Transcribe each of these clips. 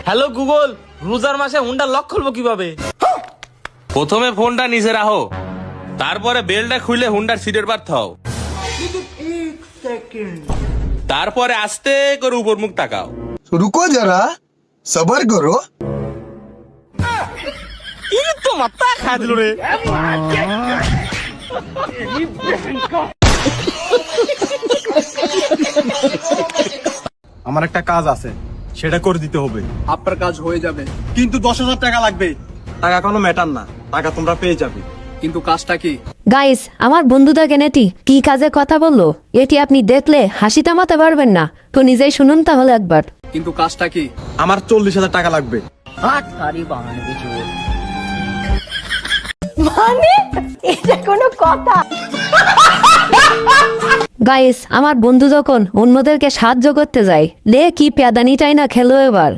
Hello Google, রোজার মাসে Honda lock খুলবো কিভাবে? প্রথমে ফোনটা নিচে রাখো, তারপরে বেলটা খুলে হুন্ডার সিটের পার থাও, তারপরে আস্তে করে উপর মুখ তাকাও। रुको जरा सबर करो। তো মাথা খা দিল রে। আমার একটা কাজ আছে, সেটা করে দিতে হবে। আপনার কাজ হয়ে যাবে, কিন্তু 10,000 টাকা লাগবে। টাকা কোনো ম্যাটার না, টাকা তোমরা পেয়ে যাবে। কিন্তু কাজটা কি? গাইস, আমার বন্ধুটা কেনেটি কি কাজে কথা বললো এটি আপনি দেখলে হাসি থামাতে পারবেন না, তো নিজেই শুনুন তাহলে একবার। কিন্তু কাজটা কি? আমার 40,000 টাকা লাগবে। মানে এটা কোনো কথা? গাইস, আমার বন্ধু যখন অন্যদেরকে সাহায্য করতে যায়, লে কি প্যাদানিটাই না খেলো এবার।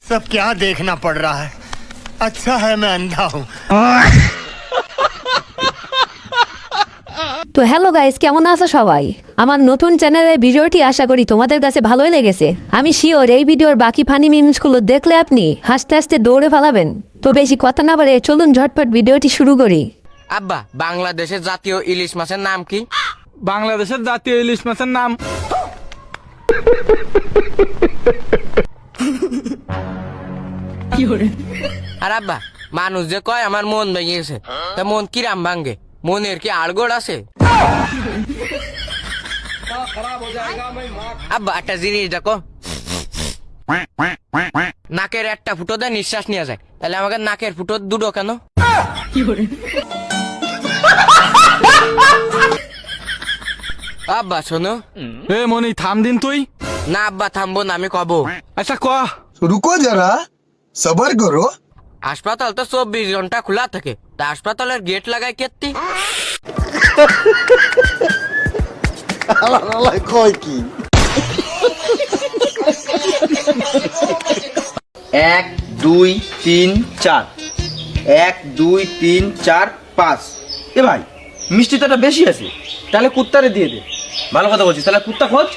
सब क्या देखना पड़ रहा है? अच्छा है मैं अंधा हूँ। তো হ্যালো গাইস, কেমন আছো সবাই? আমার নতুন চ্যানেলের ভিডিওটি আশা করি তোমাদের কাছে ভালোই লেগেছে। আমি শিওর এই ভিডিওর বাকি ফানি মিমসগুলো দেখলে আপনি হাসতে হাসতে দৌড়ে ফেলাবেন। তো বেশি কথা না বলে চলুন ঝটপট ভিডিওটি শুরু করি। আব্বা, বাংলাদেশের জাতীয় ইলিশ মাছের নাম কি? বাংলাদেশের জাতীয় ইলিশ মাছের নাম আর আব্বা, মানুষ যে কয় আমার মন ভেঙে গেছে, তা মন কিরাম ভাঙ্গে? মনের কি আড়গোড় আছে? আব্বা, একটা জিনিস দেখো, নাকের একটা ফুটো দিয়ে নিঃশ্বাস নিয়ে যায়, তাহলে আমাকে নাকের ফুটো দুটো কেন? আব্বা শোনো। এ মনি, থাম দিন তুই। না আব্বা, থামবো না, আমি কব। আচ্ছা ক। रुको जरा सबर करो। হাসপাতাল তো 24 ঘন্টা খোলা থাকে, তা হাসপাতালের গেট লাগায় কেত্তি? এক দুই তিন চার, 1 2 3 4 5। এ ভাই, মিষ্টিটা বেশি আছে, তাহলে কুত্তারে দিয়ে দে। ভালো কথা বলছিস, তাহলে কুত্তা খোঁজ।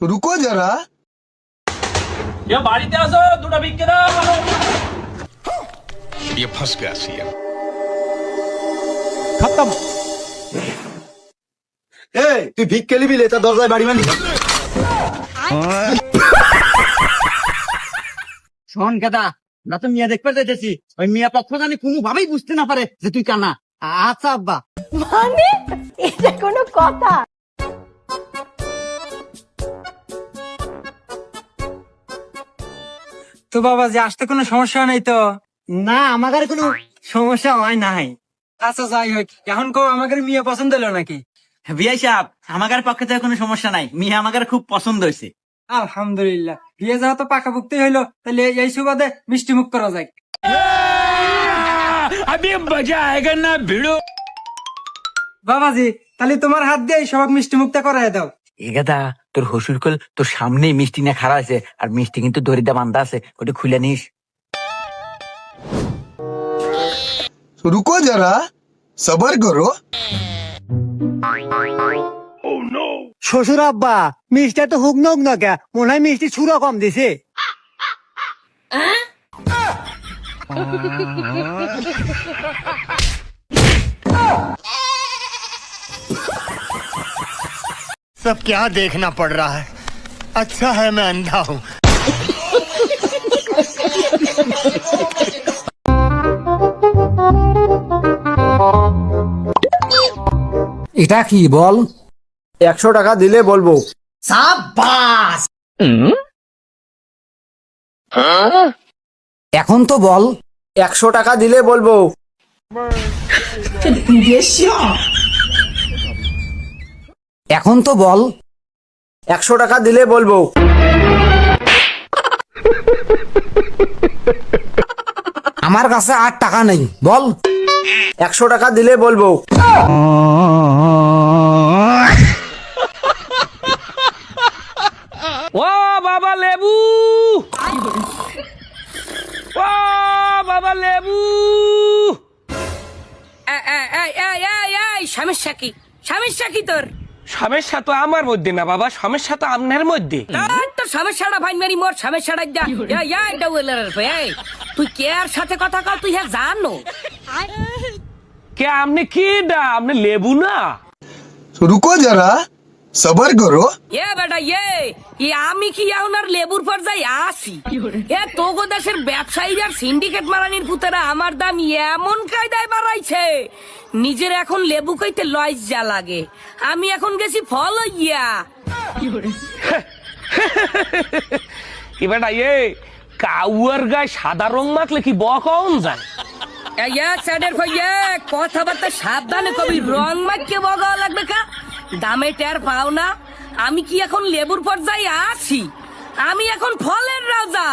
रुको जरा বাড়িতে আসো, দুটো ভিক্ষে দাও। খতম। ए তুই ভিক্ষে নিবি লে, তা দরজায় বাড়ি মানি। শোন গাদা, না তো মিয়া দেখতে যাইতেছি, ওই মিয়া পক্ষ জানি কোনো ভাবেই বুঝতে না পারে যে তুই কানা। আচ্ছা আব্বা। মানে এটা কোনো কথা? তো বাবা, যে আসতে কোনো সমস্যা নেই তো? না, আমাদের কোনো সমস্যা হয় নাই। আচ্ছা যাই হোক, এখন কো আমাদের মিয়া পছন্দ হলো নাকি? বিয়ে সাহেব, আমাদের পক্ষে তো কোনো সমস্যা নাই, মিয়া আমাদের খুব পছন্দ হয়েছে। আলহামদুলিল্লাহ, বিয়ে যাওয়া তো পাকাপুক্তি হইলো, তাহলে এই সুবাদে মিষ্টি মুখ করা যায়। বাবাজি, তাহলে তোমার হাত দিয়ে সবাক মিষ্টি মুখটা করাই দাও। এগাদা, তোর হসুর কল তোর সামনেই মিষ্টি না খাড়া আছে, আর মিষ্টি কিন্তু দড়িটা বান্ধা আছে, ওটা খুলে নিস। रुको जरा सबर करो। শ্বশুর আব্বা, মিষ্টি তো হুক নক না কে, মনে হয় মিষ্টি ছুরা কম দিছে। सब क्या देखना पड़ रहा है? अच्छा है मैं अंधा हूँ। এটা কি বল? 100 টাকা দিলে বলবো। সাবাস। এখন তো বল। 100 টাকা দিলে বলবো। এখন তো বল। 100 টাকা দিলে বলবো। আমার কাছে আর টাকা নেই, বল। 100 টাকা দিলে বলবো। ও বাবা লেবু, ও বাবা লেবু। সমস্যা কি? সমস্যা কি তোর? সমস্যা তো আমার মধ্যে না বাবা, সমস্যা তো আপনার মধ্যে। তোর সমস্যাটা ভাই মেরি মোর সমস্যাটা যা। তুই কে আর সাথে কথা কও? তুই হ্যাঁ জানো কে আপনি কি ডা? আপনি লেবু না? रुको जरा सबर करो। এ বেটা আমি কি এখন আর লেবুর পর যাই আসি? তোগো দেশের ব্যবসায়ীরা সিন্ডিকেট মারানির পুতেরা আমার দাম এমন কায়দায় বাড়াইছে, নিজের এখন লেবু কইতে লজ্জা লাগে। আমি এখন গেছি ফল ইয়া কি বেটা কাউয়ার গায়ে সাদা রং মাখলে কি বকন যায়? কথাবার্তা সাবধানে কবি, রং মাখকে বগাও লাগবে কা? দামে টের পাও না? আমি কি এখন লেবুর পর যাই আসি? আমি এখন ফলের রাজা।